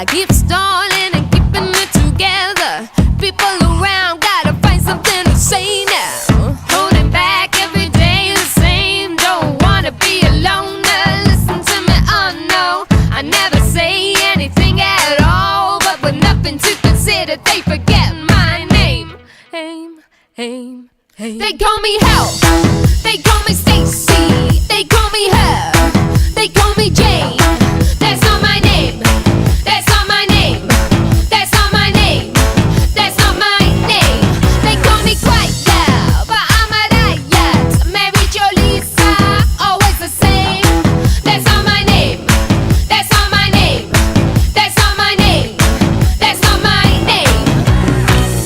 I keep stalling and keeping it together. People around gotta find something to say now. Holding back every day the same. Don't wanna be alone. Listen to me, oh no. I never say anything at all, but with nothing to consider, they forget my name. Aim. They call me Hell. They call me Stacy. They call me Her. They call me Jane.